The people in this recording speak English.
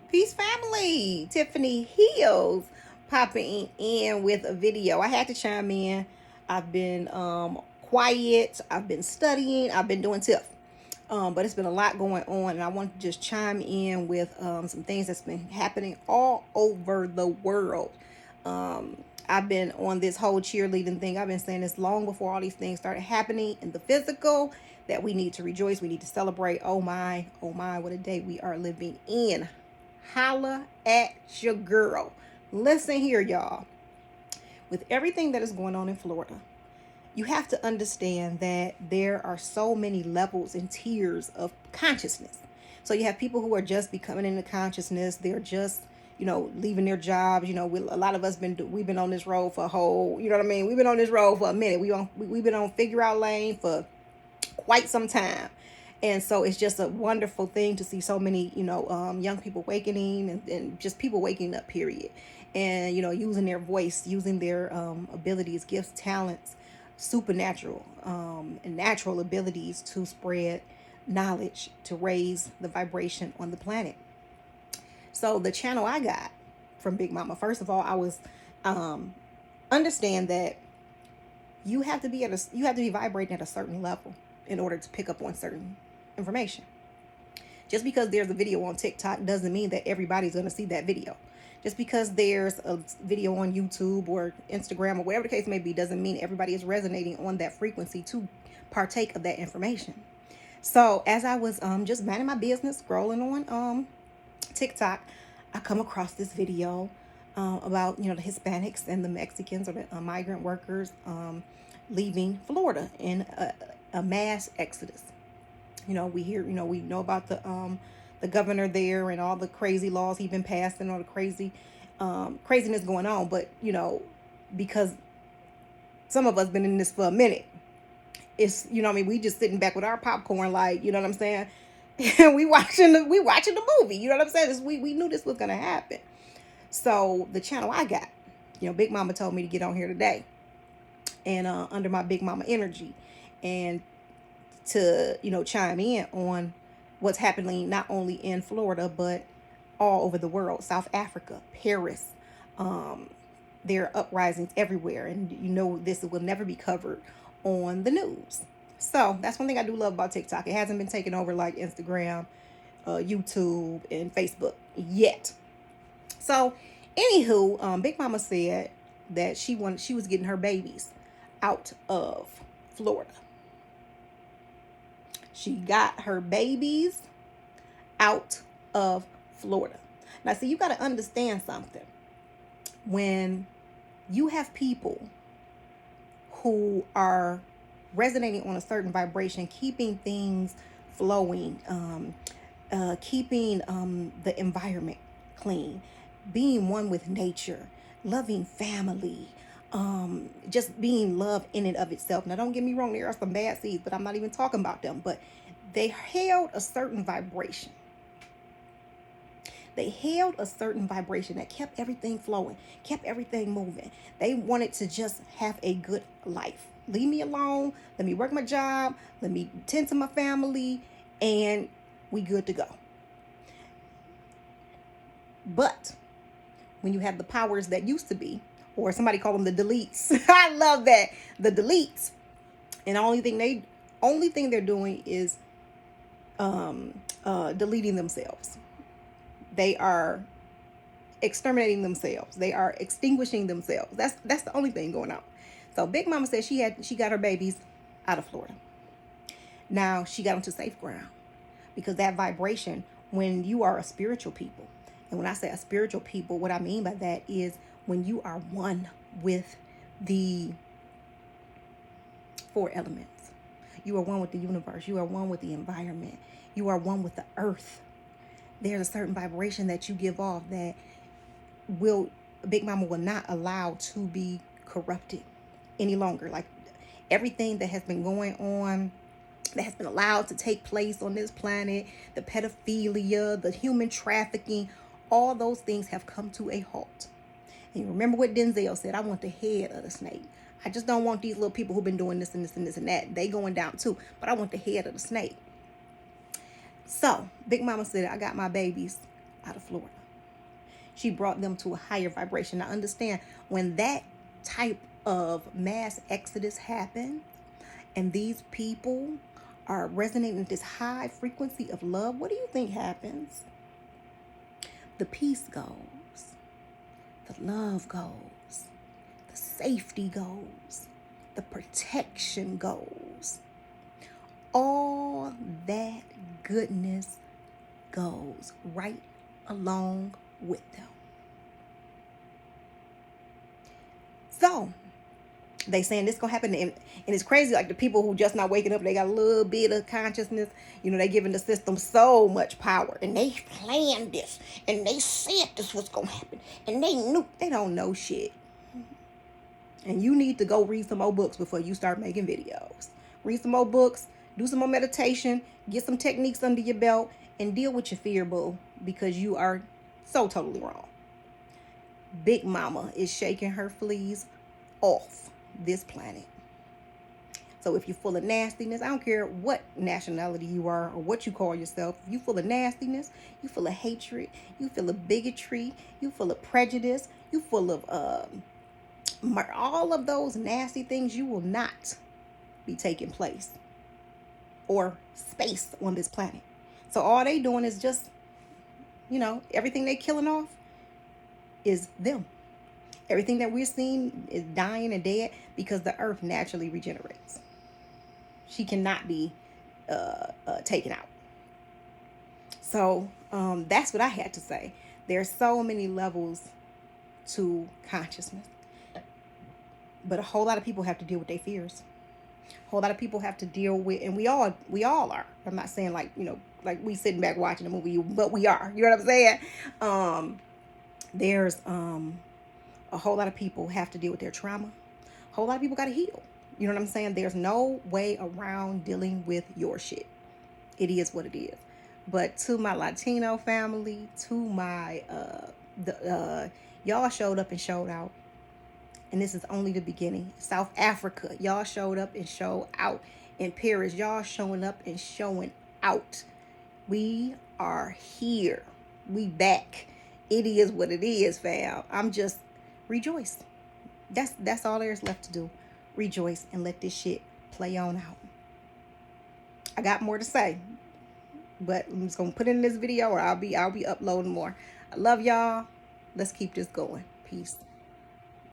Peace family. Tiffany Hills popping in with a video. I had to chime in. I've been quiet. I've been studying. I've been doing TIFF. But it's been a lot going on, and I want to just chime in with some things that's been happening all over the world. I've been on this whole cheerleading thing. I've been saying this long before all these things started happening in the physical, that we need to rejoice. We need to celebrate. Oh my, what a day we are living in. Holla at your girl. Listen here, y'all. With everything that is going on in Florida, you have to understand that there are so many levels and tiers of consciousness. So you have people who are just becoming into consciousness. They're just, leaving their jobs. A lot of us we've been on this road for a whole, we've been on this road for a minute. We've been on figure out lane for quite some time. And so it's just a wonderful thing to see so many, young people awakening and just people waking up, period. And, using their voice, using their abilities, gifts, talents, supernatural and natural abilities to spread knowledge, to raise the vibration on the planet. So the channel I got from Big Mama, first of all, I was understand that you have to be vibrating at a certain level in order to pick up on certain information. Just because there's a video on TikTok doesn't mean that everybody's going to see that video. Just because there's a video on YouTube or Instagram or whatever the case may be doesn't mean everybody is resonating on that frequency to partake of that information. So as I was just minding my business, scrolling on TikTok, I come across this video about the Hispanics and the Mexicans or the migrant workers leaving Florida in a mass exodus. We know about the governor there and all the crazy laws he's been passing and all the craziness going on. But, because some of us been in this for a minute, it's, we just sitting back with our popcorn, like, you know what I'm saying? we watching the movie, you know what I'm saying? We knew this was going to happen. So the channel I got, Big Mama told me to get on here today and under my Big Mama energy and to, chime in on what's happening not only in Florida, but all over the world. South Africa, Paris, there are uprisings everywhere. And this will never be covered on the news. So that's one thing I do love about TikTok. It hasn't been taken over like Instagram, YouTube, and Facebook yet. So anywho, Big Mama said that she was getting her babies out of Florida. She got her babies out of Florida. Now, see, you got to understand something. When you have people who are resonating on a certain vibration, keeping things flowing, keeping the environment clean, being one with nature, loving family, just being love in and of itself. Now, don't get me wrong, there are some bad seeds, but I'm not even talking about them. But they held a certain vibration. They held a certain vibration that kept everything flowing, kept everything moving. They wanted to just have a good life. Leave me alone. Let me work my job. Let me tend to my family, and we good to go. But when you have the powers that used to be, or somebody call them the deletes. I love that. The deletes. And the only thing they're doing is deleting themselves. They are exterminating themselves. They are extinguishing themselves. That's the only thing going on. So Big Mama said she got her babies out of Florida. Now she got them to safe ground, because that vibration, when you are a spiritual people, and when I say a spiritual people, what I mean by that is when you are one with the four elements. You are one with the universe. You are one with the environment. You are one with the earth. There's a certain vibration that you give off that Big Mama will not allow to be corrupted any longer. Like everything that has been going on, that has been allowed to take place on this planet, the pedophilia, the human trafficking, all those things have come to a halt. And you remember what Denzel said, I want the head of the snake. I just don't want these little people who've been doing this and this and this and that. They going down too. But I want the head of the snake. So Big Mama said, I got my babies out of Florida. She brought them to a higher vibration. Now understand, when that type of mass exodus happened and these people are resonating with this high frequency of love, what do you think happens? The peace goes, the love goes, the safety goes, the protection goes. All that goodness goes right along with them. So they saying this gonna happen, and it's crazy. Like the people who just not waking up, they got a little bit of consciousness. You know, they giving the system so much power, and they planned this, and they said this was gonna happen, and they knew. They don't know shit. And you need to go read some more books before you start making videos. Read some more books, do some more meditation, get some techniques under your belt, and deal with your fear, boo, because you are so totally wrong. Big Mama is shaking her fleas off this planet. So if you're full of nastiness, I don't care what nationality you are or what you call yourself, if you full of nastiness, you full of hatred, you full of bigotry, you full of prejudice, you full of all of those nasty things, you will not be taking place or space on this planet. So all they doing is just, everything they killing off is them. Everything that we're seeing is dying and dead because the earth naturally regenerates. She cannot be taken out. So that's what I had to say. There's so many levels to consciousness. But a whole lot of people have to deal with their fears. A whole lot of people have to deal with, and we all are. I'm not saying like we sitting back watching a movie, but we are. You know what I'm saying? There's a whole lot of people have to deal with their trauma. A whole lot of people got to heal. You know what I'm saying? There's no way around dealing with your shit. It is what it is. But to my Latino family, to my y'all showed up and showed out. And this is only the beginning. South Africa, y'all showed up and showed out. In Paris, y'all showing up and showing out. We are here. We back. It is what it is, fam. I'm just rejoice. That's all there's left to do. Rejoice and let this shit play on out. I got more to say, but I'm just gonna put it in this video, or I'll be uploading more. I love y'all. Let's keep this going. Peace.